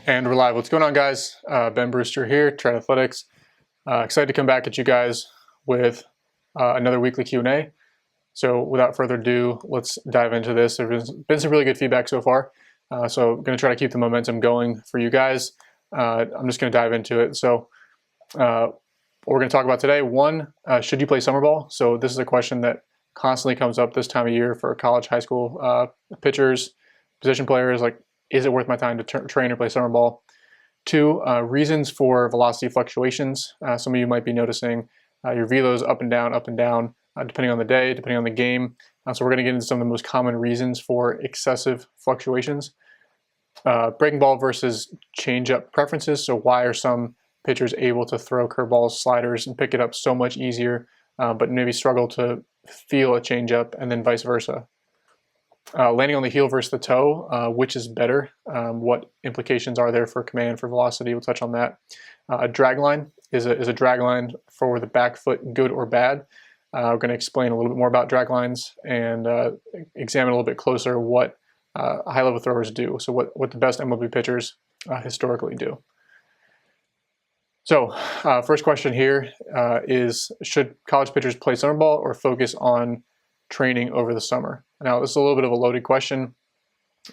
And we're live. What's going on, guys? Ben Brewster here, Athletics. Excited to come back at you guys with another weekly Q&A. So without further ado, let's dive into this. There's been some really good feedback so far. So I'm going to try to keep the momentum going for you guys. I'm just going to dive into it. So what we're going to talk about today, one, should you play summer ball? So this is a question that constantly comes up this time of year for college, high school pitchers, position players. Like, is it worth my time to train or play summer ball? Two, reasons for velocity fluctuations. Some of you might be noticing your velos up and down, depending on the day, depending on the game. So we're going to get into some of the most common reasons for excessive fluctuations. Breaking ball versus changeup preferences. So why are some pitchers able to throw curveballs, sliders, and pick it up so much easier, but maybe struggle to feel a changeup, and then vice versa? Landing on the heel versus the toe, which is better? What implications are there for command, for velocity? We'll touch on that. A dragline, is a dragline for the back foot good or bad? We're going to explain a little bit more about draglines and examine a little bit closer what high-level throwers do. So what the best MLB pitchers historically do. So first question here is, should college pitchers play summer ball or focus on training over the summer? Now, this is a little bit of a loaded question.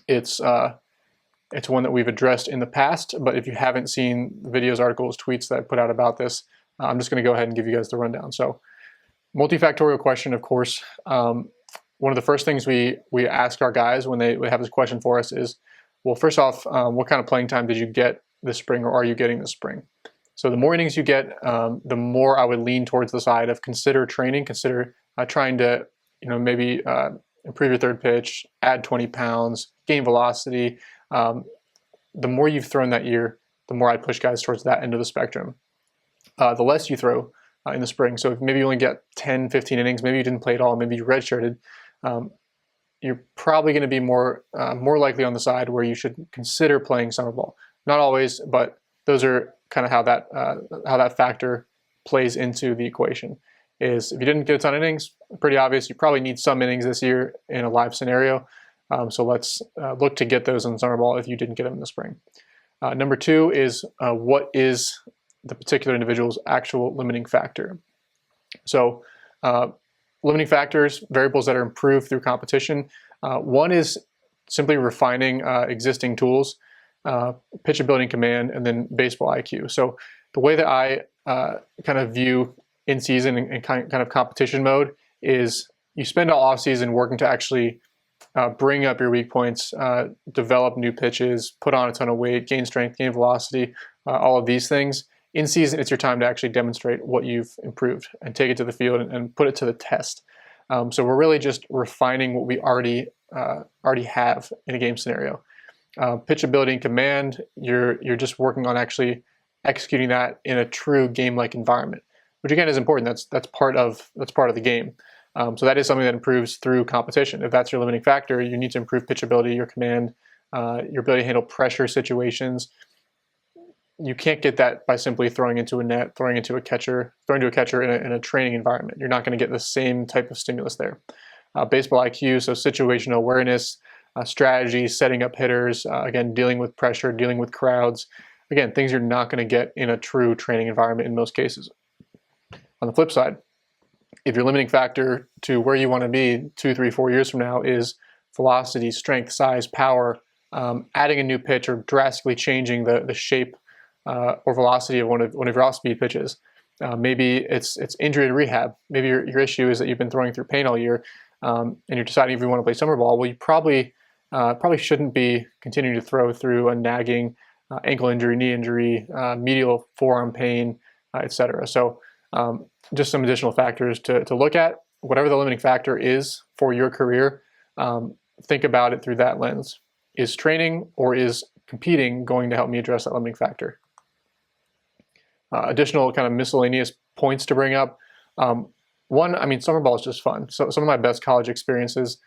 It's one that we've addressed in the past, but if you haven't seen videos, articles, tweets that I put out about this, I'm just going to go ahead and give you guys the rundown. So, multifactorial question, of course. One of the first things we ask our guys when they have this question for us is, well, first off, what kind of playing time did you get this spring, or are you getting this spring? So the more innings you get, the more I would lean towards the side of consider training, consider trying to, maybe improve your third pitch, add 20 pounds, gain velocity. The more you've thrown that year, the more I push guys towards that end of the spectrum. The less you throw in the spring. So if maybe you only get 10, 15 innings, maybe you didn't play at all, maybe you redshirted, you're probably going to be more likely on the side where you should consider playing summer ball. Not always, but those are kind of how that factor plays into the equation. Is if you didn't get a ton of innings, pretty obvious, you probably need some innings this year in a live scenario. So let's look to get those in summer ball if you didn't get them in the spring. Number two is, what is the particular individual's actual limiting factor? So limiting factors, variables that are improved through competition. One is simply refining existing tools, pitch ability and command, and then baseball IQ. So the way that I kind of view in season and kind of competition mode is, you spend all off season working to actually bring up your weak points, develop new pitches, put on a ton of weight, gain strength, gain velocity, all of these things. In season, it's your time to actually demonstrate what you've improved and take it to the field and put it to the test. So we're really just refining what we already have in a game scenario. Pitch ability and command, you're just working on actually executing that in a true game-like environment, which again is important. That's part of the game. So that is something that improves through competition. If that's your limiting factor, you need to improve pitch ability, your command, your ability to handle pressure situations. You can't get that by simply throwing into a net, throwing to a catcher in a training environment. You're not going to get the same type of stimulus there. Baseball IQ, so situational awareness, strategy, setting up hitters, again, dealing with pressure, dealing with crowds. Again, things you're not going to get in a true training environment in most cases. On the flip side, if your limiting factor to where you want to be 2, 3, 4 years from now is velocity, strength, size, power, adding a new pitch or drastically changing the shape or velocity of one of your off-speed pitches, maybe it's injury to rehab. Maybe your issue is that you've been throwing through pain all year, and you're deciding if you want to play summer ball. Well, you probably shouldn't be continuing to throw through a nagging ankle injury, knee injury, medial forearm pain, etc. So just some additional factors to look at. Whatever the limiting factor is for your career, think about it through that lens. Is training or is competing going to help me address that limiting factor? Additional kind of miscellaneous points to bring up. One, summer ball is just fun. So some of my best college experiences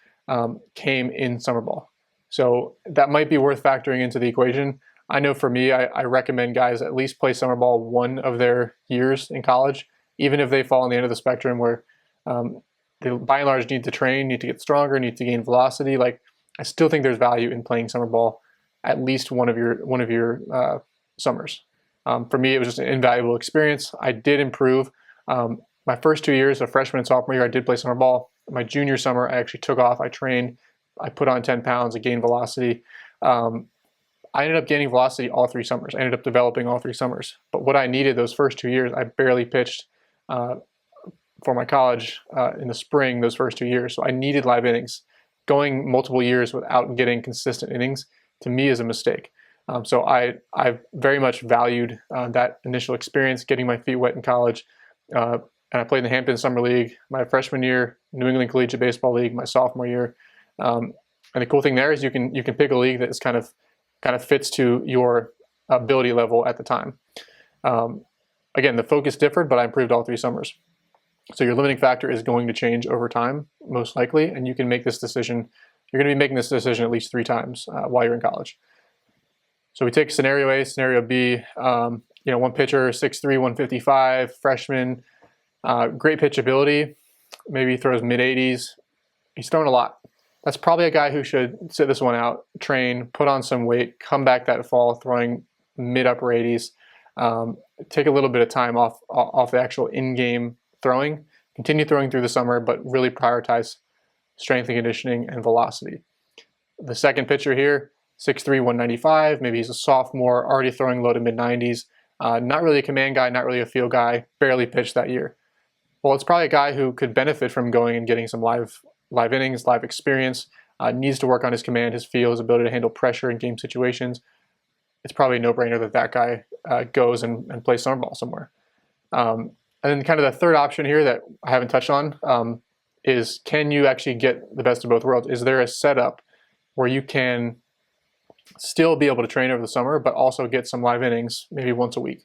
came in summer ball. So that might be worth factoring into the equation. I know for me, I recommend guys at least play summer ball one of their years in college, even if they fall on the end of the spectrum where they by and large need to train, need to get stronger, need to gain velocity. Like, I still think there's value in playing summer ball at least one of your summers. For me, it was just an invaluable experience. I did improve. My first 2 years, a freshman and sophomore year, I did play summer ball. My junior summer, I actually took off. I trained. I put on 10 pounds. I gained velocity. I ended up gaining velocity all 3 summers. I ended up developing all 3 summers. But what I needed those first 2 years, I barely pitched for my college in the spring those first 2 years. So I needed live innings. Going multiple years without getting consistent innings, to me, is a mistake. So I very much valued that initial experience, getting my feet wet in college. And I played in the Hampton Summer League my freshman year, New England Collegiate Baseball League my sophomore year. And the cool thing there is you can pick a league that is kind of fits to your ability level at the time. Again, the focus differed, but I improved all 3 summers. So your limiting factor is going to change over time, most likely, and you can make this decision. You're going to be making this decision at least 3 times while you're in college. So we take scenario A, scenario B. One pitcher, 6'3", 155, freshman, great pitchability, maybe throws mid-80s. He's throwing a lot. That's probably a guy who should sit this one out, train, put on some weight, come back that fall throwing mid-upper 80s. Take a little bit of time off the actual in-game throwing, continue throwing through the summer, but really prioritize strength and conditioning and velocity. The second pitcher here, 6'3", 195, maybe he's a sophomore, already throwing low to mid-90s, not really a command guy, not really a field guy, barely pitched that year. Well, it's probably a guy who could benefit from going and getting some live innings, live experience, needs to work on his command, his feel, his ability to handle pressure in game situations. It's probably a no-brainer that guy goes and plays summer ball somewhere. And then kind of the third option here that I haven't touched on is, can you actually get the best of both worlds? Is there a setup where you can still be able to train over the summer, but also get some live innings maybe once a week?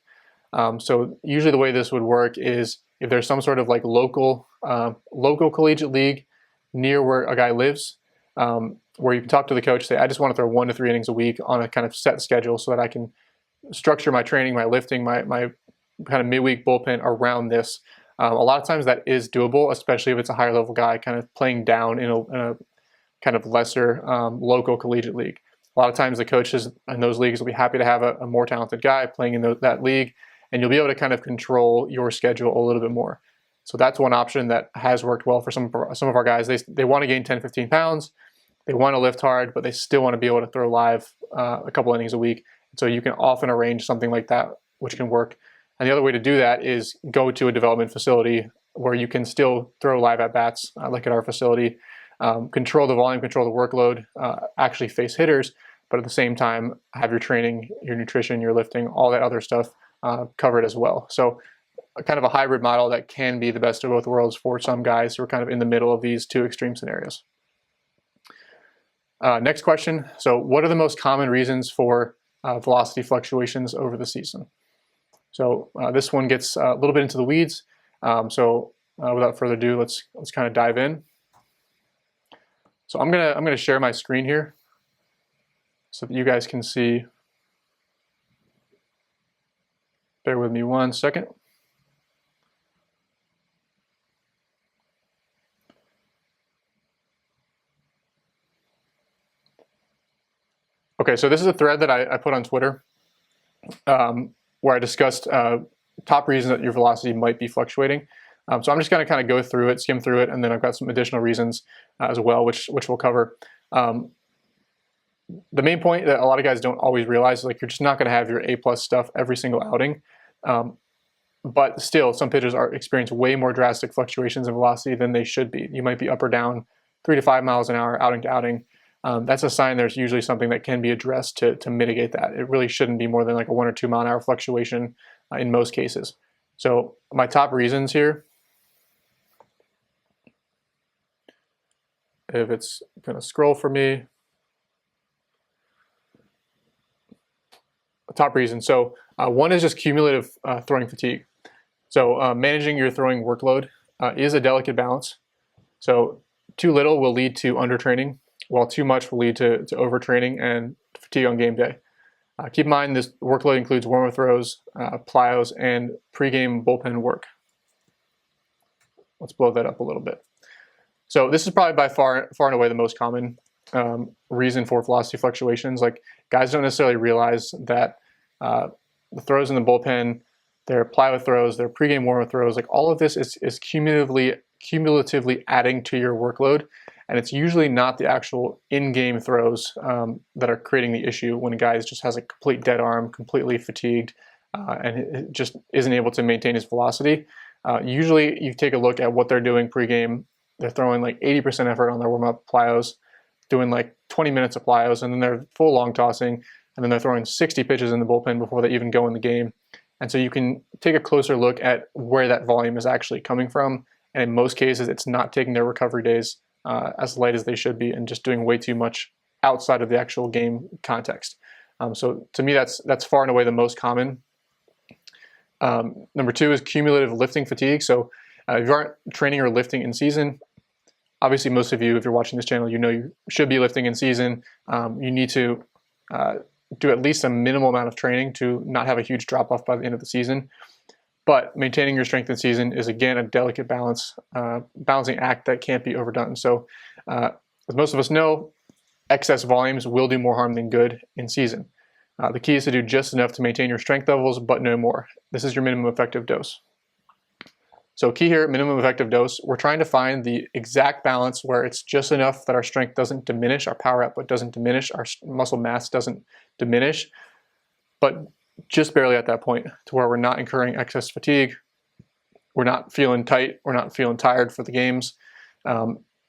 So usually the way this would work is if there's some sort of like local collegiate league near where a guy lives, where you can talk to the coach, say, I just want to throw 1 to 3 innings a week on a kind of set schedule so that I can structure my training, my lifting, my kind of midweek bullpen around this. A lot of times that is doable, especially if it's a higher level guy kind of playing down in a kind of lesser local collegiate league. A lot of times the coaches in those leagues will be happy to have a more talented guy playing in that league, and you'll be able to kind of control your schedule a little bit more. So that's one option that has worked well for some of our guys. They want to gain 10, 15 pounds. They want to lift hard, but they still want to be able to throw live a couple innings a week. So you can often arrange something like that, which can work. And the other way to do that is go to a development facility where you can still throw live at-bats, like at our facility, control the volume, control the workload, actually face hitters, but at the same time have your training, your nutrition, your lifting, all that other stuff covered as well. So kind of a hybrid model that can be the best of both worlds for some guys who are kind of in the middle of these 2 extreme scenarios. Next question. So what are the most common reasons for velocity fluctuations over the season? So this one gets a little bit into the weeds. So without further ado, let's kind of dive in. So I'm gonna share my screen here so that you guys can see. Bear with me 1 second. Okay, so this is a thread that I put on Twitter where I discussed top reasons that your velocity might be fluctuating. So I'm just going to kind of go through it, skim through it, and then I've got some additional reasons as well, which we'll cover. The main point that a lot of guys don't always realize is like you're just not going to have your A+ stuff every single outing. But still, some pitchers experience way more drastic fluctuations in velocity than they should be. You might be up or down 3 to 5 miles an hour, outing to outing. That's a sign there's usually something that can be addressed to mitigate that. It really shouldn't be more than like a 1 or 2 mile an hour fluctuation in most cases. So my top reasons here, if it's going to scroll for me, top reason. So one is just cumulative throwing fatigue. So managing your throwing workload is a delicate balance. So too little will lead to undertraining, while too much will lead to overtraining and fatigue on game day. Keep in mind this workload includes warm-up throws, plyos, and pregame bullpen work. Let's blow that up a little bit. So this is probably by far and away the most common reason for velocity fluctuations. Like, guys don't necessarily realize that the throws in the bullpen, their plyo throws, their pregame warm-up throws, like all of this is cumulatively adding to your workload. And it's usually not the actual in-game throws that are creating the issue when a guy just has a complete dead arm, completely fatigued, and it just isn't able to maintain his velocity. Usually you take a look at what they're doing pregame. They're throwing like 80% effort on their warm-up plyos, doing like 20 minutes of plyos, and then they're full long tossing, and then they're throwing 60 pitches in the bullpen before they even go in the game. And so you can take a closer look at where that volume is actually coming from. And in most cases, it's not taking their recovery days as light as they should be and just doing way too much outside of the actual game context. So to me, that's far and away the most common. Number two is cumulative lifting fatigue. So if you aren't training or lifting in season, obviously most of you, if you're watching this channel, you know you should be lifting in season. You need to do at least a minimal amount of training to not have a huge drop off by the end of the season. But maintaining your strength in season is, again, a delicate balancing act that can't be overdone. So as most of us know, excess volumes will do more harm than good in season. The key is to do just enough to maintain your strength levels, but no more. This is your minimum effective dose. So key here, minimum effective dose, we're trying to find the exact balance where it's just enough that our strength doesn't diminish, our power output doesn't diminish, our muscle mass doesn't diminish, but just barely at that point to where we're not incurring excess fatigue, we're not feeling tight, we're not feeling tired for the games.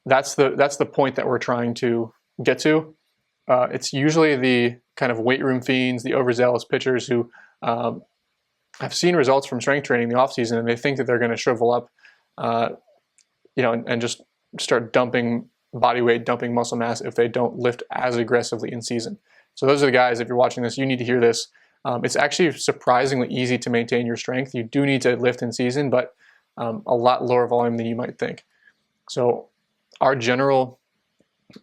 That's the point that we're trying to get to. It's usually the kind of weight room fiends, the overzealous pitchers who have seen results from strength training in the offseason, and they think that they're going to shrivel up, and just start dumping body weight, dumping muscle mass if they don't lift as aggressively in season. So those are the guys, if you're watching this, you need to hear this. It's actually surprisingly easy to maintain your strength. You do need to lift in season, but a lot lower volume than you might think. So our general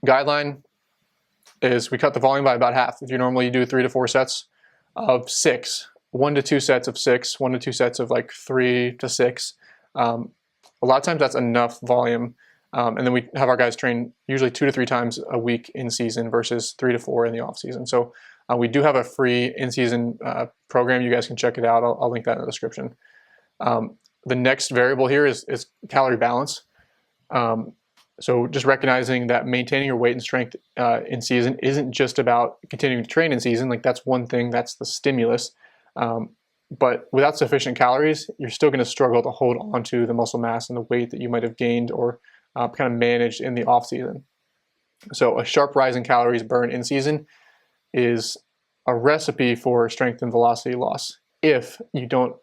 guideline is we cut the volume by about half. If you normally do 3 to 4 sets of 6, 1 to 2 sets of 6, 1 to 2 sets of like 3 to 6. A lot of times that's enough volume. And then we have our guys train usually 2 to 3 times a week in season versus 3 to 4 in the off season. So we do have a free in-season program. You guys can check it out. I'll link that in the description. The next variable here is calorie balance. So just recognizing that maintaining your weight and strength in season isn't just about continuing to train in season. Like, that's one thing, that's the stimulus. But without sufficient calories, you're still going to struggle to hold on to the muscle mass and the weight that you might have gained or kind of managed in the off season. So a sharp rise in calories burned in season is a recipe for strength and velocity loss if you don't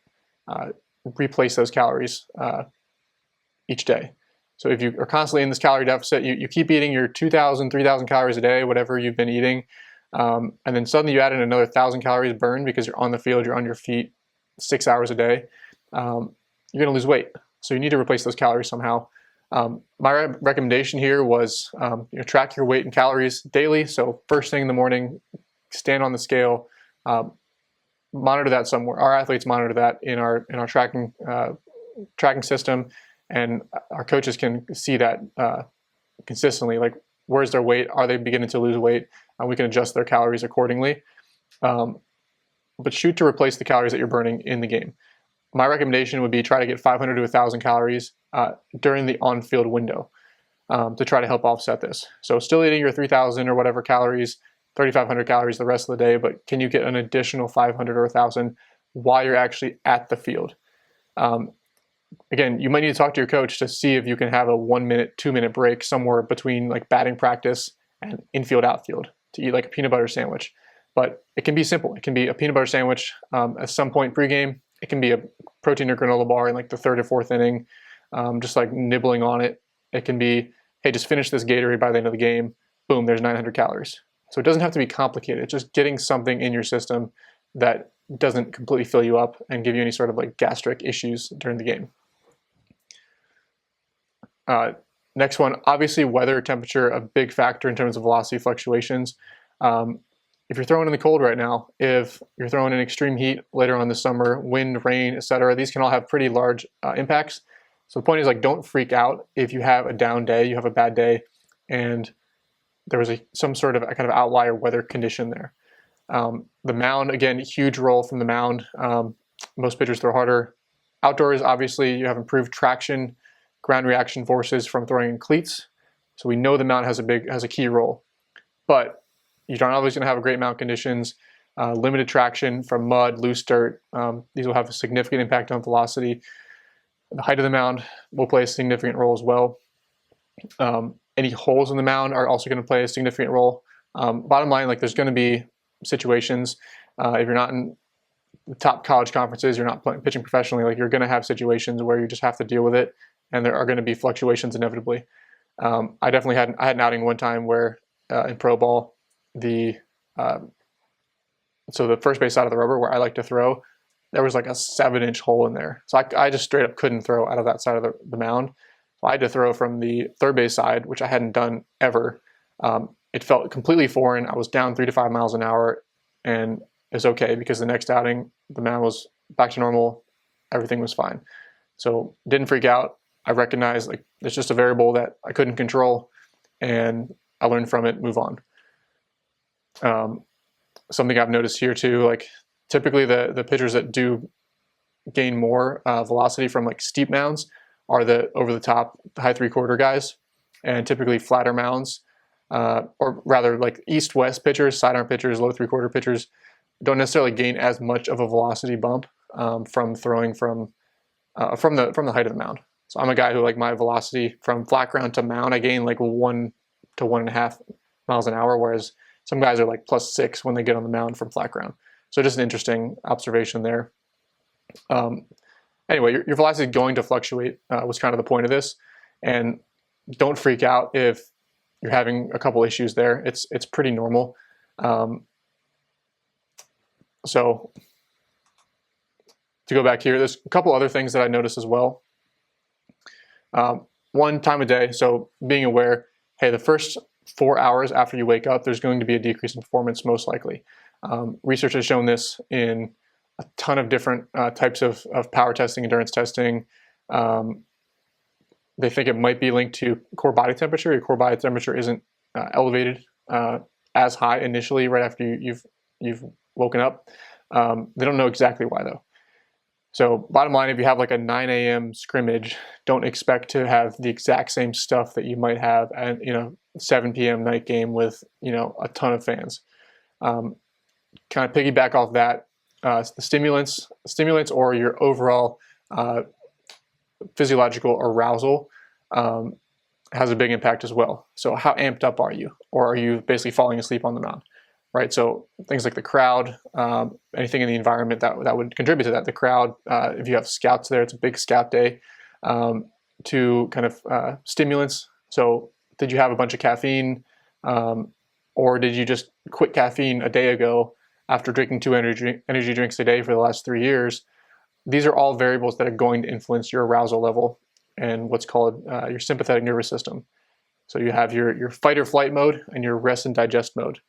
replace those calories each day. So if you are constantly in this calorie deficit, you keep eating your 2,000, 3,000 calories a day, whatever you've been eating, and then suddenly you add in another 1,000 calories burned because you're on the field, you're on your feet 6 hours a day, you're going to lose weight. So you need to replace those calories somehow. My recommendation here was track your weight and calories daily. So first thing in the morning, stand on the scale, monitor that somewhere. Our athletes monitor that in our tracking system, and our coaches can see that consistently. Like, where's their weight? Are they beginning to lose weight? We can adjust their calories accordingly. But shoot to replace the calories that you're burning in the game. My recommendation would be try to get 500 to 1,000 calories during the on-field window to try to help offset this. So still eating your 3,000 or whatever calories, 3,500 calories the rest of the day, but can you get an additional 500 or 1,000 while you're actually at the field? Again, you might need to talk to your coach to see if you can have a 1 minute, 2 minute break somewhere between like batting practice and infield, outfield to eat like a peanut butter sandwich. But it can be simple. It can be a peanut butter sandwich at some point pregame. It can be a protein or granola bar in like the 3rd or 4th inning, just like nibbling on it. It can be, hey, just finish this Gatorade by the end of the game. Boom, there's 900 calories. So it doesn't have to be complicated. It's just getting something in your system that doesn't completely fill you up and give you any sort of like gastric issues during the game. Next one, obviously weather, temperature, a big factor in terms of velocity fluctuations. If you're throwing in the cold right now, if you're throwing in extreme heat later on this summer, wind, rain, etc., these can all have pretty large impacts. So the point is, like, don't freak out if you have a down day, you have a bad day, and there was some sort of a kind of outlier weather condition there. The mound, again, huge role from the mound. Most pitchers throw harder. Outdoors, obviously, you have improved traction, ground reaction forces from throwing in cleats. So we know the mound has a key role. But you're not always going to have great mound conditions. Limited traction from mud, loose dirt. These will have a significant impact on velocity. The height of the mound will play a significant role as well. Any holes in the mound are also going to play a significant role. Bottom line, like, there's going to be situations, if you're not in the top college conferences, you're not pitching professionally, like, you're going to have situations where you just have to deal with it, and there are going to be fluctuations inevitably. I definitely had an outing one time where in pro ball, so the first base side of the rubber where I like to throw, there was like a 7-inch hole in there. So I just straight up couldn't throw out of that side of the mound. So I had to throw from the third base side, which I hadn't done ever. It felt completely foreign. I was down 3 to 5 miles an hour, and it was okay because the next outing, the mound was back to normal. Everything was fine. So didn't freak out. I recognized, like, it's just a variable that I couldn't control, and I learned from it, move on. Something I've noticed here too, like, typically the pitchers that do gain more velocity from like steep mounds are the over the top, high 3/4 guys, and typically flatter mounds, or rather like east-west pitchers, sidearm pitchers, low 3/4 pitchers don't necessarily gain as much of a velocity bump from throwing from the height of the mound. So I'm a guy who, like, my velocity from flat ground to mound, I gain like 1 to 1.5 miles an hour, whereas some guys are like +6 when they get on the mound from flat ground. So just an interesting observation there. Anyway, your velocity is going to fluctuate, was kind of the point of this. And don't freak out if you're having a couple issues there. It's pretty normal. So to go back here, there's a couple other things that I noticed as well. One, time of day. So being aware, hey, the first 4 hours after you wake up, there's going to be a decrease in performance, most likely. Research has shown this in a ton of different types of power testing, endurance testing. They think it might be linked to core body temperature. Your core body temperature isn't elevated as high initially right after you've woken up. They don't know exactly why, though. So bottom line, if you have like a 9 a.m. scrimmage, don't expect to have the exact same stuff that you might have at 7 p.m. night game with a ton of fans. Kind of piggyback off that, the stimulants or your overall physiological arousal has a big impact as well. So how amped up are you, or are you basically falling asleep on the mound? Right, so things like the crowd, anything in the environment that would contribute to that. The crowd, if you have scouts there, it's a big scout day. To kind of stimulants. So did you have a bunch of caffeine, or did you just quit caffeine a day ago after drinking 2 energy drinks a day for the last 3 years? These are all variables that are going to influence your arousal level and what's called your sympathetic nervous system. So you have your fight or flight mode and your rest and digest mode.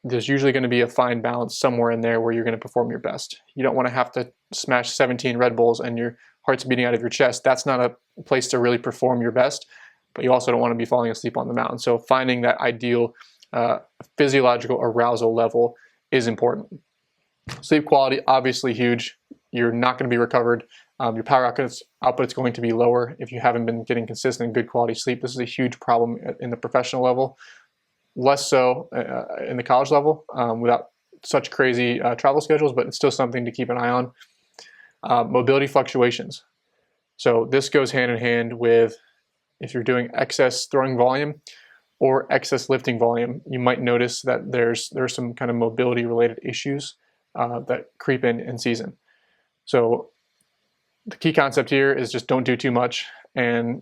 There's usually going to be a fine balance somewhere in there where you're going to perform your best. You don't want to have to smash 17 Red Bulls and your heart's beating out of your chest. That's not a place to really perform your best, but you also don't want to be falling asleep on the mountain. So finding that ideal physiological arousal level is important. Sleep quality, obviously huge. You're not going to be recovered. Your power output is going to be lower if you haven't been getting consistent good quality sleep. This is a huge problem in the professional level. Less so in the college level without such crazy travel schedules, but it's still something to keep an eye on. Mobility fluctuations. So this goes hand in hand with if you're doing excess throwing volume or excess lifting volume, you might notice that there's some kind of mobility related issues that creep in season. So the key concept here is just don't do too much and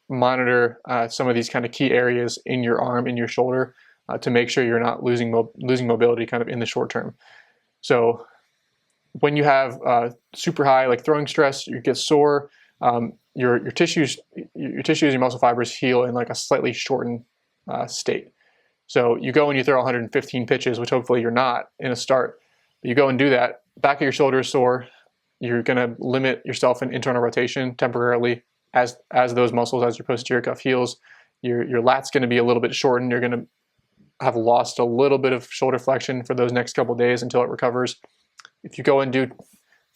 monitor some of these kind of key areas in your arm, in your shoulder, to make sure you're not losing mobility kind of in the short term. So when you have super high like throwing stress, you get sore, your tissues, your muscle fibers heal in like a slightly shortened state. So you go and you throw 115 pitches, which hopefully you're not in a start. But you go and do that, back of your shoulder is sore. You're going to limit yourself in internal rotation temporarily as those muscles, as your posterior cuff heals. your lat's going to be a little bit shortened. You're going to have lost a little bit of shoulder flexion for those next couple days until it recovers. If you go and do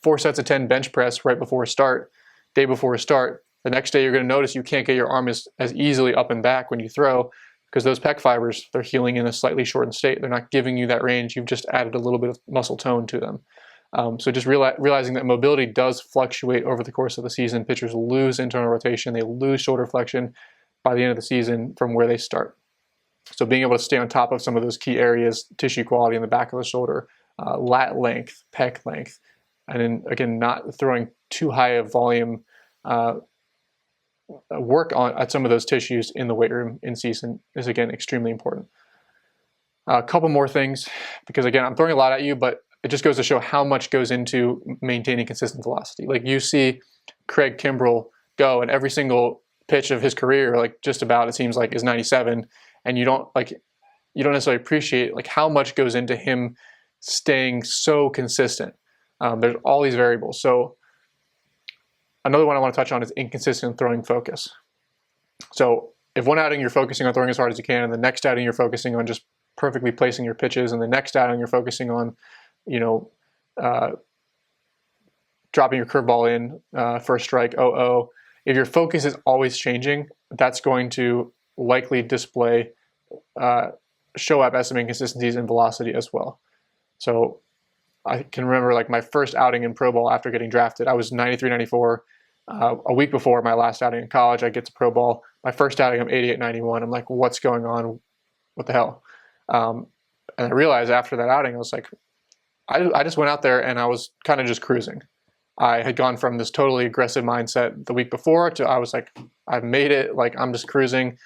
4 sets of 10 bench press right before a start, day before a start, the next day you're going to notice you can't get your arm as easily up and back when you throw, because those pec fibers, they're healing in a slightly shortened state. They're not giving you that range. You've just added a little bit of muscle tone to them. So just realizing that mobility does fluctuate over the course of the season. Pitchers lose internal rotation. They lose shoulder flexion by the end of the season from where they start. So being able to stay on top of some of those key areas, tissue quality in the back of the shoulder, lat length, pec length, and then again, not throwing too high of volume work at some of those tissues in the weight room in season is, again, extremely important. A couple more things, because again, I'm throwing a lot at you, but it just goes to show how much goes into maintaining consistent velocity. Like you see Craig Kimbrell go, and every single pitch of his career, like just about, it seems like, is 97, and you don't necessarily appreciate like how much goes into him staying so consistent. There's all these variables. So another one I want to touch on is inconsistent throwing focus. So if one outing you're focusing on throwing as hard as you can, and the next outing you're focusing on just perfectly placing your pitches, and the next outing you're focusing on, dropping your curveball in for a strike, if your focus is always changing, that's going to likely show up as some inconsistencies in velocity as well. So I can remember like my first outing in pro ball after getting drafted. I was 93, 94. A week before my last outing in college, I get to pro ball. My first outing, I'm 88, 91. I'm like, what's going on? What the hell? And I realized after that outing, I was like, I just went out there and I was kind of just cruising. I had gone from this totally aggressive mindset the week before to I was like, I've made it, like I'm just cruising.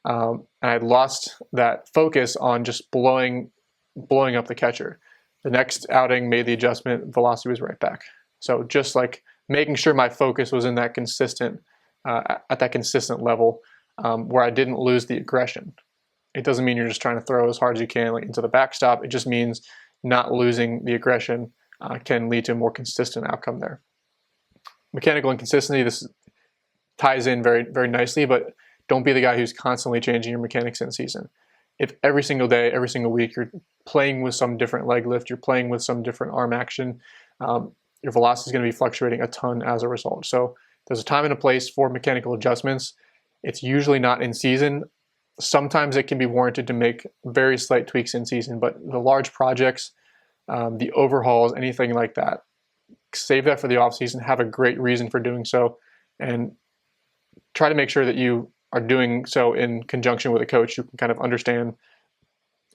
And I'd lost that focus on just blowing up the catcher. The next outing made the adjustment, velocity was right back. So just like making sure my focus was in that consistent, at that consistent level, where I didn't lose the aggression. It doesn't mean you're just trying to throw as hard as you can like into the backstop. It just means not losing the aggression can lead to a more consistent outcome there. Mechanical inconsistency, this ties in very, very nicely, but don't be the guy who's constantly changing your mechanics in season. If every single day, every single week, you're playing with some different leg lift, you're playing with some different arm action, your velocity is going to be fluctuating a ton as a result. So there's a time and a place for mechanical adjustments. It's usually not in season. Sometimes it can be warranted to make very slight tweaks in season, but the large projects, the overhauls, anything like that, save that for the off season, have a great reason for doing so, and try to make sure that you are doing so in conjunction with a coach who can kind of understand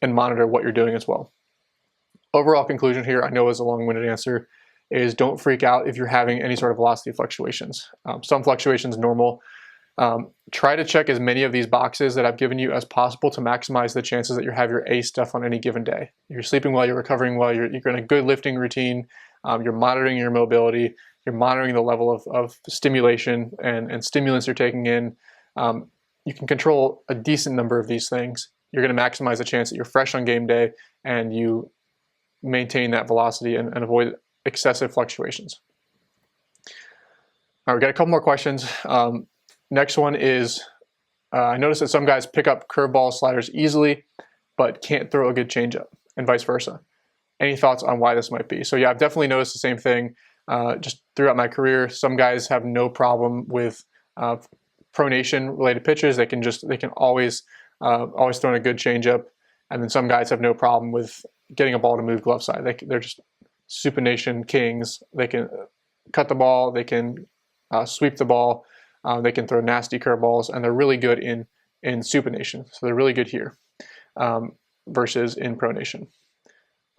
and monitor what you're doing as well. Overall conclusion here, I know is a long-winded answer, is don't freak out if you're having any sort of velocity fluctuations. Some fluctuations normal. Try to check as many of these boxes that I've given you as possible to maximize the chances that you have your A stuff on any given day. You're sleeping well, you're recovering well, you're in a good lifting routine, you're monitoring your mobility, you're monitoring the level of stimulation and stimulants you're taking in. You can control a decent number of these things. You're going to maximize the chance that you're fresh on game day and you maintain that velocity and avoid excessive fluctuations. All right, we got a couple more questions. Next one is, I noticed that some guys pick up curveball sliders easily, but can't throw a good changeup, and vice versa. Any thoughts on why this might be? So yeah, I've definitely noticed the same thing just throughout my career. Some guys have no problem with pronation related pitches. They can always throw in a good changeup, and then some guys have no problem with getting a ball to move glove side. They're just supination kings. They can cut the ball. They can sweep the ball. They can throw nasty curveballs, and they're really good in supination. So they're really good here versus in pronation.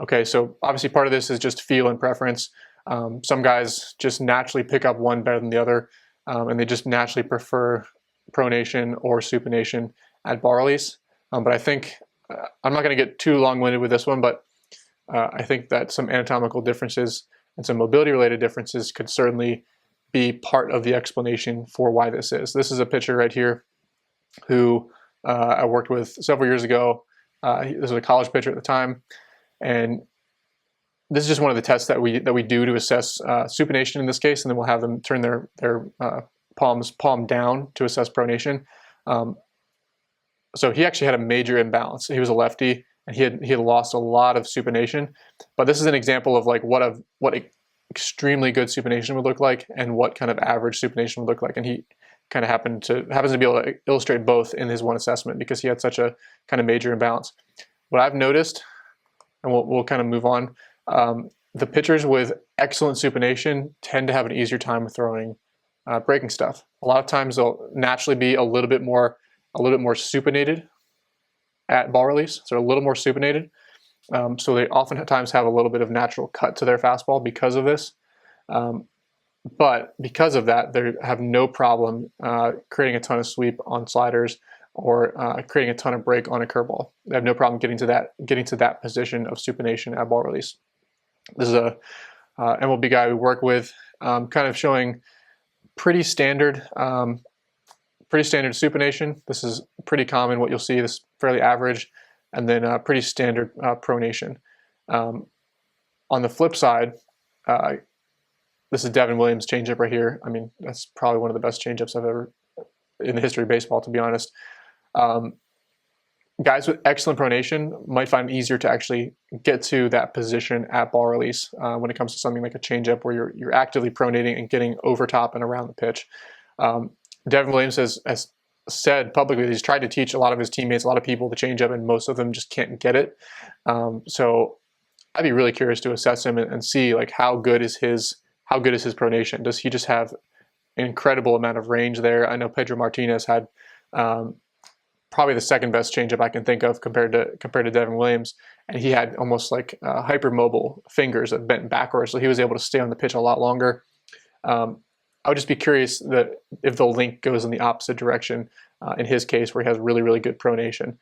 Okay, so obviously part of this is just feel and preference. Some guys just naturally pick up one better than the other, and they just naturally prefer pronation or supination at bar release. But I think, I'm not going to get too long-winded with this one, but I think that some anatomical differences and some mobility-related differences could certainly be part of the explanation for why this is. This is a pitcher right here who I worked with several years ago. This was a college pitcher at the time, and this is just one of the tests that we do to assess supination in this case, and then we'll have them turn their palm down to assess pronation. So he actually had a major imbalance. He was a lefty, and he had lost a lot of supination. But this is an example of like what extremely good supination would look like and what kind of average supination would look like. And he kind of happens to be able to illustrate both in his one assessment because he had such a kind of major imbalance. What I've noticed, and we'll kind of move on, the pitchers with excellent supination tend to have an easier time with throwing breaking stuff. A lot of times they'll naturally be a little bit more supinated at ball release, so a little more supinated. So they oftentimes have a little bit of natural cut to their fastball because of this. But because of that, they have no problem creating a ton of sweep on sliders or creating a ton of break on a curveball. They have no problem getting to that position of supination at ball release. This is a MLB guy we work with, kind of showing pretty standard supination. This is pretty common. What you'll see, this is fairly average, and then pretty standard pronation. On the flip side, this is Devin Williams' changeup right here. I mean, that's probably one of the best changeups I've ever in the history of baseball, to be honest. Guys with excellent pronation might find it easier to actually get to that position at ball release when it comes to something like a changeup where you're actively pronating and getting over top and around the pitch. Devin Williams has said publicly that he's tried to teach a lot of his teammates, a lot of people, the changeup, and most of them just can't get it. So I'd be really curious to assess him and see like how good is his pronation. Does he just have an incredible amount of range there? I know Pedro Martinez had probably the second best changeup I can think of compared to Devin Williams, and he had almost like hypermobile fingers that bent backwards, so he was able to stay on the pitch a lot longer. I would just be curious that if the link goes in the opposite direction in his case, where he has really, really good pronation.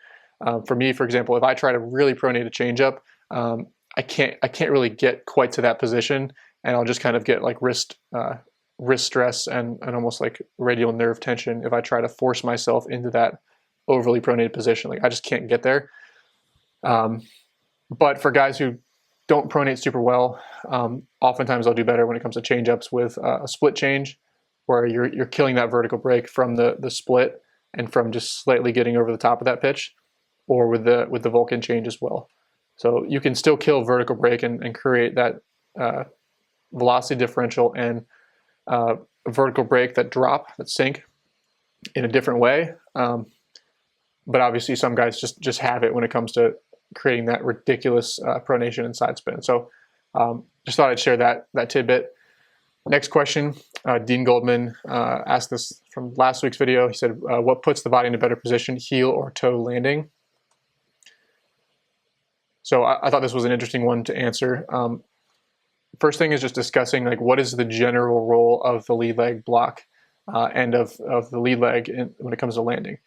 For me, for example, if I try to really pronate a changeup, I can't really get quite to that position, and I'll just kind of get like wrist stress and almost like radial nerve tension if I try to force myself into that overly pronated position. Like I just can't get there. But for guys who don't pronate super well, oftentimes I'll do better when it comes to changeups with a split change, where you're killing that vertical break from the split and from just slightly getting over the top of that pitch, or with the Vulcan change as well. So you can still kill vertical break and create that velocity differential and vertical break, that drop, that sink, in a different way. But obviously some guys just have it when it comes to creating that ridiculous pronation and side spin. So just thought I'd share that tidbit. Next question, Dean Goldman asked this from last week's video. He said, what puts the body in a better position, heel or toe landing? So I thought this was an interesting one to answer. First thing is just discussing like what is the general role of the lead leg block and of the lead leg when it comes to landing.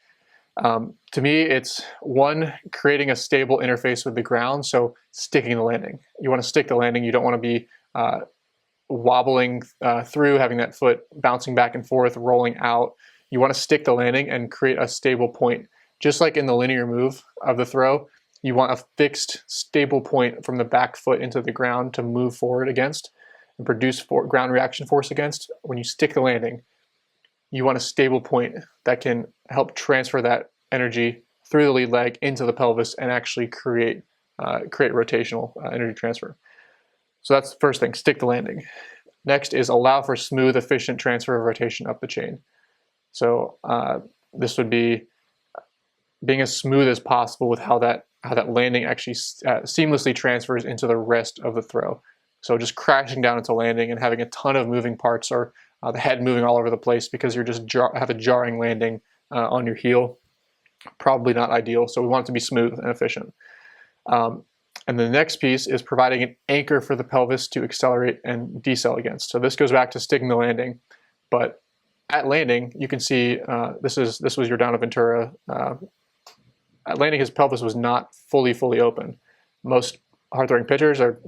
To me, it's one, creating a stable interface with the ground, so sticking the landing. You want to stick the landing. You don't want to be wobbling through, having that foot bouncing back and forth, rolling out. You want to stick the landing and create a stable point. Just like in the linear move of the throw, you want a fixed, stable point from the back foot into the ground to move forward against and produce ground reaction force against. When you stick the landing, you want a stable point that can help transfer that energy through the lead leg into the pelvis and actually create rotational energy transfer. So that's the first thing, stick the landing. Next is allow for smooth, efficient transfer of rotation up the chain. So this would be being as smooth as possible with how that landing actually seamlessly transfers into the rest of the throw. So just crashing down into landing and having a ton of moving parts, or the head moving all over the place because you're just have a jarring landing on your heel, probably not ideal. So we want it to be smooth and efficient. And the next piece is providing an anchor for the pelvis to accelerate and decel against. So this goes back to sticking the landing, but at landing, you can see this was your Down Ventura. At landing, his pelvis was not fully open. Most hard-throwing pitchers are,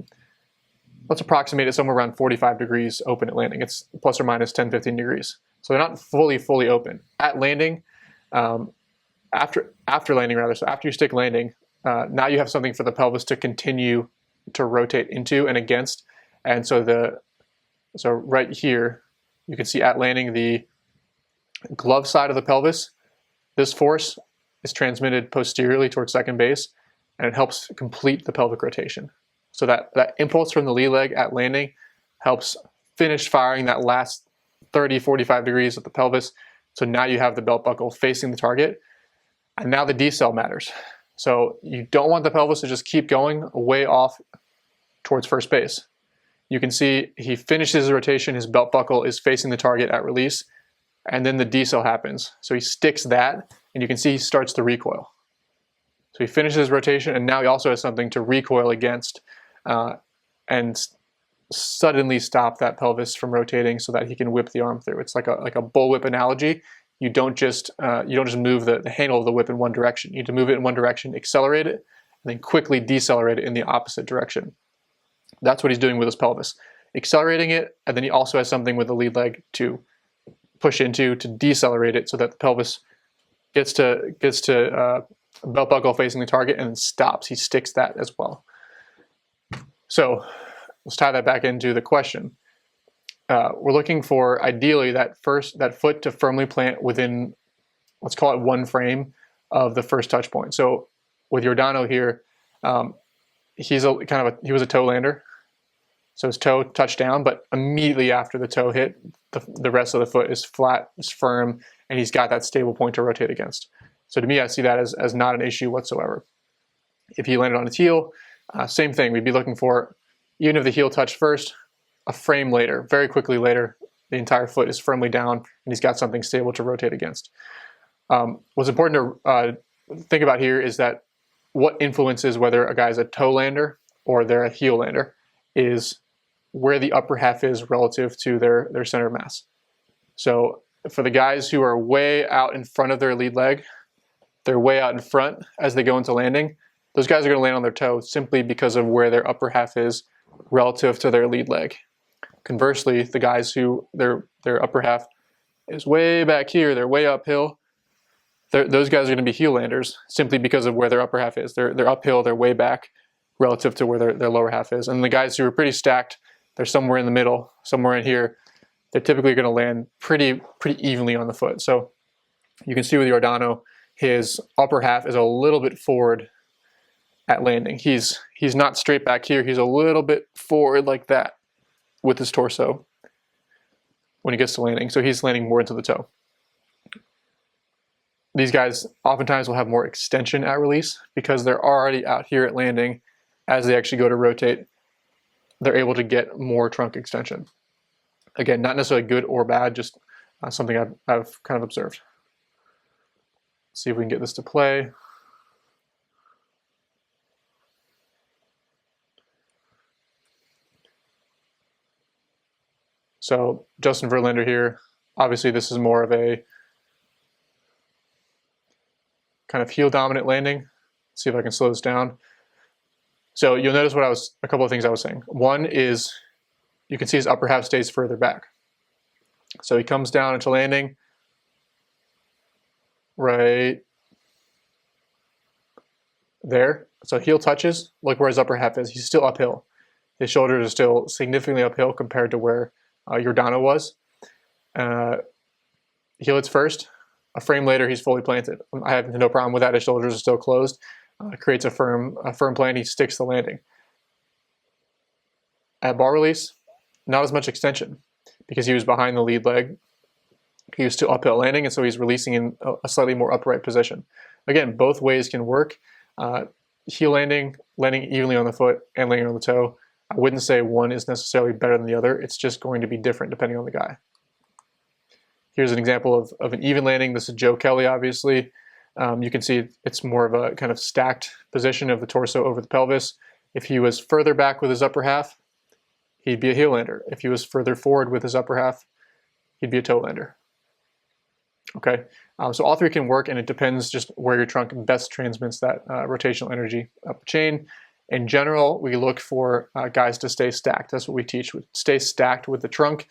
let's approximate it somewhere around 45 degrees open at landing. It's plus or minus 10, 15 degrees. So they're not fully open. At landing, after landing rather, so after you stick landing, now you have something for the pelvis to continue to rotate into and against. And so right here, you can see at landing the glove side of the pelvis, this force is transmitted posteriorly towards second base, and it helps complete the pelvic rotation. So that impulse from the lead leg at landing helps finish firing that last 30, 45 degrees of the pelvis. So now you have the belt buckle facing the target. And now the decel matters. So you don't want the pelvis to just keep going way off towards first base. You can see he finishes his rotation, his belt buckle is facing the target at release, and then the decel happens. So he sticks that, and you can see he starts to recoil. So he finishes his rotation, and now he also has something to recoil against and suddenly stop that pelvis from rotating so that he can whip the arm through. It's like a bullwhip analogy. You don't just move the handle of the whip in one direction. You need to move it in one direction, accelerate it, and then quickly decelerate it in the opposite direction. That's what he's doing with his pelvis. Accelerating it, and then he also has something with the lead leg to push into to decelerate it so that the pelvis gets to belt buckle facing the target and then stops. He sticks that as well. So let's tie that back into the question. We're looking for ideally that foot to firmly plant within, let's call it one frame of the first touch point. So with Giordano here, he was a toe lander. So his toe touched down, but immediately after the toe hit, the rest of the foot is flat, is firm, and he's got that stable point to rotate against. So to me, I see that as not an issue whatsoever. If he landed on his heel, same thing. We'd be looking for, even if the heel touched first, a frame later, very quickly later, the entire foot is firmly down, and he's got something stable to rotate against. What's important to think about here is that what influences whether a guy's a toe lander or they're a heel lander is where the upper half is relative to their center of mass. So for the guys who are way out in front of their lead leg, they're way out in front as they go into landing, those guys are going to land on their toe simply because of where their upper half is relative to their lead leg. Conversely, the guys who their upper half is way back here, they're way uphill, those guys are going to be heel landers simply because of where their upper half is. They're uphill, they're way back relative to where their lower half is. And the guys who are pretty stacked, they're somewhere in the middle, somewhere in here, they're typically going to land pretty evenly on the foot. So you can see with Giordano, his upper half is a little bit forward at landing. He's not straight back here, he's a little bit forward like that with his torso when he gets to landing. So he's landing more into the toe. These guys oftentimes will have more extension at release because they're already out here at landing. As they actually go to rotate, they're able to get more trunk extension. Again, not necessarily good or bad, just something I've kind of observed. Let's see if we can get this to play. So Justin Verlander here, obviously this is more of a kind of heel dominant landing. Let's see if I can slow this down. So you'll notice a couple of things I was saying. One is you can see his upper half stays further back. So he comes down into landing right there. So heel touches, look where his upper half is. He's still uphill. His shoulders are still significantly uphill compared to where Giordano was. Heel hits first. A frame later, he's fully planted. I have no problem with that. His shoulders are still closed. Creates a firm plant. He sticks the landing. At ball release, not as much extension because he was behind the lead leg. He was still uphill landing, and so he's releasing in a slightly more upright position. Again, both ways can work. Heel landing evenly on the foot, and landing on the toe. I wouldn't say one is necessarily better than the other. It's just going to be different depending on the guy. Here's an example of an even landing. This is Joe Kelly, obviously. You can see it's more of a kind of stacked position of the torso over the pelvis. If he was further back with his upper half, he'd be a heel lander. If he was further forward with his upper half, he'd be a toe lander. Okay, so all three can work, and it depends just where your trunk best transmits that rotational energy up the chain. In general, we look for guys to stay stacked. That's what we teach. Stay stacked with the trunk.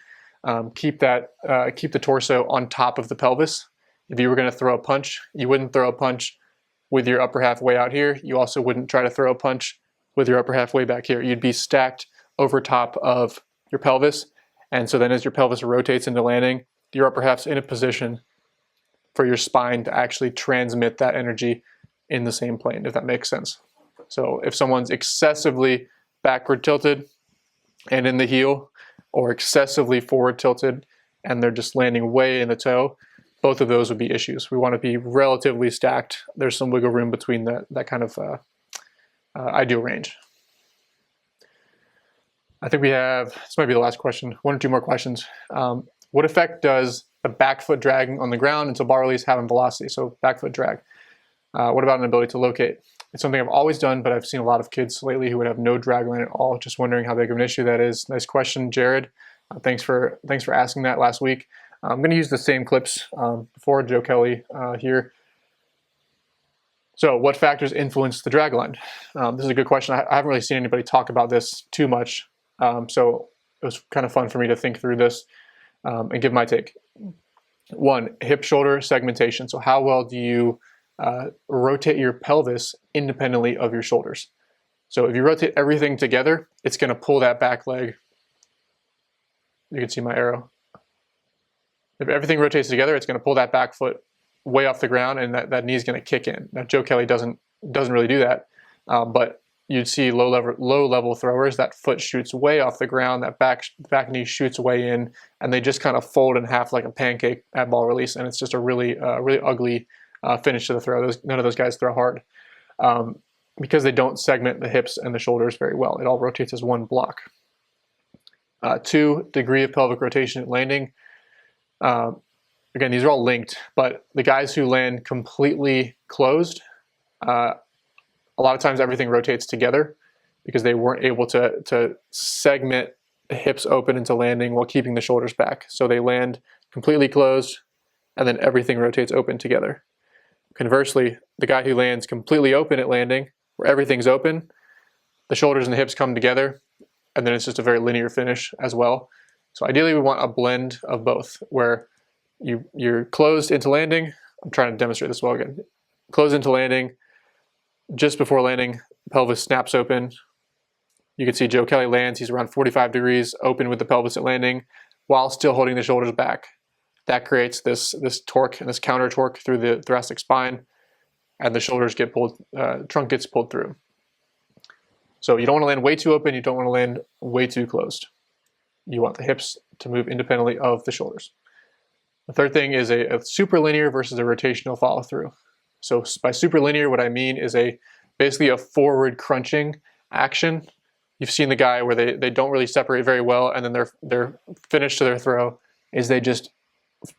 Keep the torso on top of the pelvis. If you were going to throw a punch, you wouldn't throw a punch with your upper half way out here. You also wouldn't try to throw a punch with your upper half way back here. You'd be stacked over top of your pelvis. And so then as your pelvis rotates into landing, your upper half's in a position for your spine to actually transmit that energy in the same plane, if that makes sense. So if someone's excessively backward tilted and in the heel, or excessively forward tilted and they're just landing way in the toe, both of those would be issues. We want to be relatively stacked. There's some wiggle room between that kind of ideal range. I think we have, this might be the last question, 1 or 2 more questions. What effect does the back foot dragging on the ground until bar release have on velocity? So back foot drag. What about an ability to locate? It's something I've always done, but I've seen a lot of kids lately who would have no dragline at all. Just wondering how big of an issue that is. Nice question, Jared. Thanks for asking that last week. I'm going to use the same clips for Joe Kelly here. So what factors influence the dragline? This is a good question. I haven't really seen anybody talk about this too much. So it was kind of fun for me to think through this and give my take. 1, hip-shoulder segmentation. So how well do you rotate your pelvis independently of your shoulders? So if you rotate everything together, it's going to pull that back leg. You can see my arrow. If everything rotates together, it's going to pull that back foot way off the ground, and that knee is going to kick in. Now, Joe Kelly doesn't really do that, but you'd see low level throwers, that foot shoots way off the ground, that back knee shoots way in, and they just kind of fold in half like a pancake at ball release, and it's just a really ugly finish to the throw. None of those guys throw hard because they don't segment the hips and the shoulders very well. It all rotates as one block. 2, degree of pelvic rotation at landing. Again, these are all linked, but the guys who land completely closed, a lot of times everything rotates together because they weren't able to segment the hips open into landing while keeping the shoulders back. So they land completely closed, and then everything rotates open together. Conversely, the guy who lands completely open at landing, where everything's open, the shoulders and the hips come together, and then it's just a very linear finish as well. So ideally we want a blend of both, where you're closed into landing. I'm trying to demonstrate this well again. Closed into landing, just before landing, pelvis snaps open. You can see Joe Kelly lands, he's around 45 degrees open with the pelvis at landing while still holding the shoulders back. That creates this torque and this counter torque through the thoracic spine, and the shoulders get pulled, trunk gets pulled through. So you don't want to land way too open, you don't want to land way too closed. You want the hips to move independently of the shoulders. The third thing is a superlinear versus a rotational follow through. So by superlinear, what I mean is basically a forward crunching action. You've seen the guy where they don't really separate very well, and then their finish to their throw is they just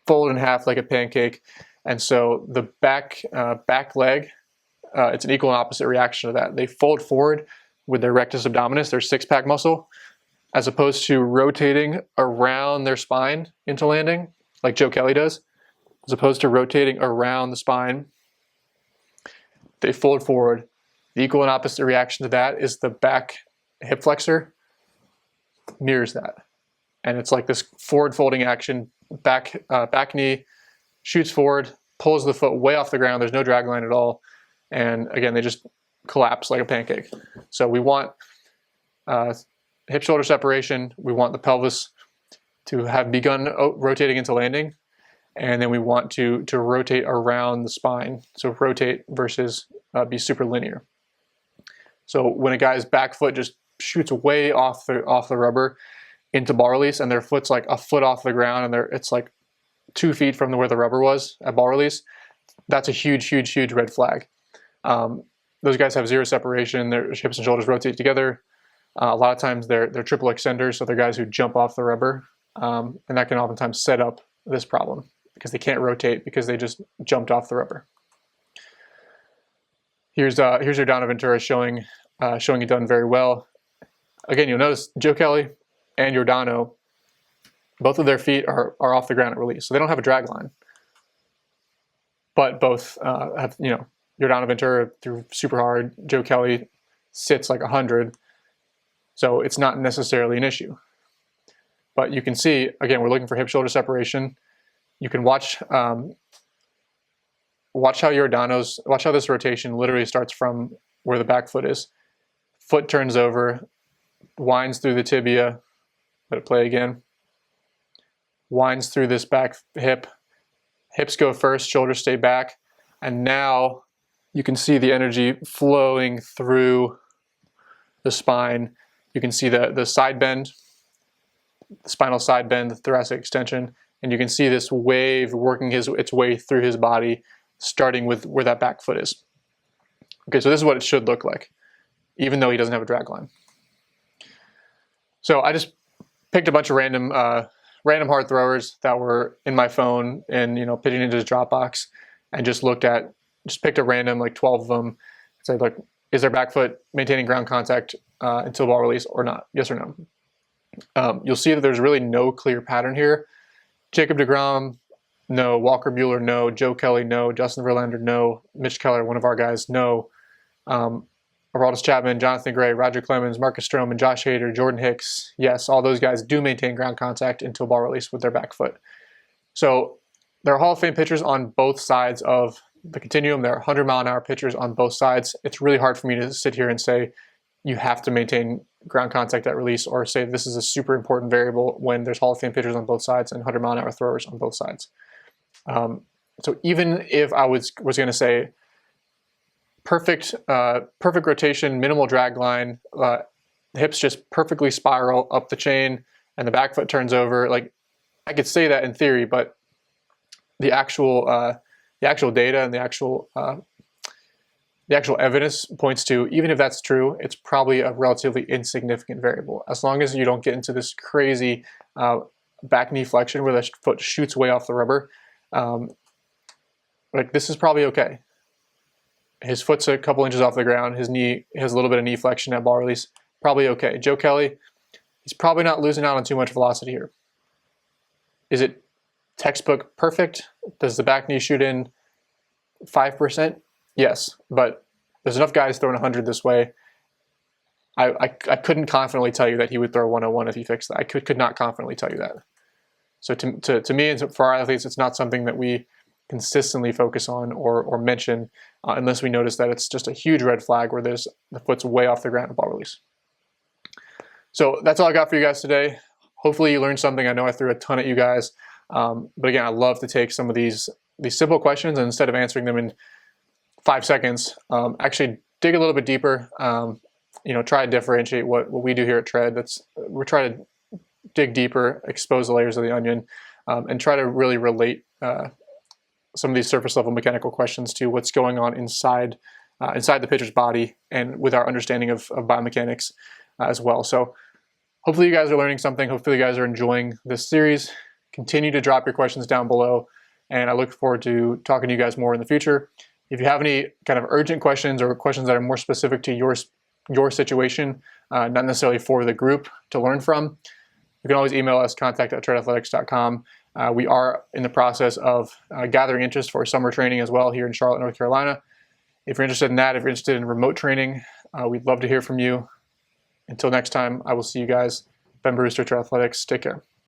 fold in half like a pancake. And so the back leg, it's an equal and opposite reaction to that. They fold forward with their rectus abdominis, their six-pack muscle, as opposed to rotating around their spine into landing, like Joe Kelly does. As opposed to rotating around the spine, they fold forward. The equal and opposite reaction to that is the back hip flexor mirrors that. And it's like this forward folding action, back knee shoots forward, pulls the foot way off the ground. There's no drag line at all. And again, they just collapse like a pancake. So we want hip shoulder separation. We want the pelvis to have begun rotating into landing. And then we want to rotate around the spine. So rotate versus be super linear. So when a guy's back foot just shoots way off the rubber into ball release, and their foot's like a foot off the ground, and it's like 2 feet from where the rubber was at ball release, that's a huge red flag. Those guys have zero separation. Their hips and shoulders rotate together. A lot of times they're triple extenders, so they're guys who jump off the rubber, and that can oftentimes set up this problem because they can't rotate because they just jumped off the rubber. Here's your Donaventura showing it done very well. Again, you'll notice Joe Kelly and Giordano, both of their feet are off the ground at release, so they don't have a drag line. But both have, Giordano Ventura threw super hard. Joe Kelly sits like 100, so it's not necessarily an issue. But you can see, again, we're looking for hip-shoulder separation. You can watch how this rotation literally starts from where the back foot is. Foot turns over, winds through the tibia. Let it play again. Winds through this back hip, hips go first, shoulders stay back, and now you can see the energy flowing through the spine. You can see the side bend, the spinal side bend, the thoracic extension, and you can see this wave working its way through his body, starting with where that back foot is. Okay, so this is what it should look like, even though he doesn't have a drag line. So I just picked a bunch of random hard throwers that were in my phone and pitching into his Dropbox, and just picked a random like 12 of them and said, look, is their back foot maintaining ground contact until ball release or not? Yes or no? You'll see that there's really no clear pattern here. Jacob deGrom, no. Walker Buehler, no. Joe Kelly, no. Justin Verlander, no. Mitch Keller, one of our guys, no. Aroldis Chapman, Jonathan Gray, Roger Clemens, Marcus Stroman, Josh Hader, Jordan Hicks, yes, all those guys do maintain ground contact until ball release with their back foot. So there are Hall of Fame pitchers on both sides of the continuum. There are 100-mile-an-hour pitchers on both sides. It's really hard for me to sit here and say you have to maintain ground contact at release, or say this is a super important variable when there's Hall of Fame pitchers on both sides and 100-mile-an-hour throwers on both sides. So even if I was going to say perfect rotation, minimal drag line, the hips just perfectly spiral up the chain, and the back foot turns over, like, I could say that in theory, but the actual data and the actual evidence points to, even if that's true, it's probably a relatively insignificant variable. As long as you don't get into this crazy back knee flexion where the foot shoots way off the rubber, like, this is probably okay. His foot's a couple inches off the ground. His knee has a little bit of knee flexion at ball release. Probably okay. Joe Kelly, he's probably not losing out on too much velocity here. Is it textbook perfect? Does the back knee shoot in 5%? Yes, but there's enough guys throwing 100 this way. I couldn't confidently tell you that he would throw 101 if he fixed that. I could not confidently tell you that. So to me and for our athletes, it's not something that we consistently focus on or mention unless we notice that it's just a huge red flag where the foot's way off the ground at ball release. So that's all I got for you guys today. Hopefully you learned something. I know I threw a ton at you guys, but again, I love to take some of these simple questions, and instead of answering them in 5 seconds, actually dig a little bit deeper. Try to differentiate what we do here at Tread. We're trying to dig deeper, expose the layers of the onion, and try to really relate some of these surface level mechanical questions to what's going on inside the pitcher's body, and with our understanding of biomechanics as well. So hopefully you guys are learning something. Hopefully you guys are enjoying this series. Continue to drop your questions down below, and I look forward to talking to you guys more in the future. If you have any kind of urgent questions or questions that are more specific to your situation, not necessarily for the group to learn from, you can always email us, contact@treadathletics.com. We are in the process of gathering interest for summer training as well here in Charlotte, North Carolina. If you're interested in that, if you're interested in remote training, we'd love to hear from you. Until next time, I will see you guys. Ben Brewster, Tread Athletics. Take care.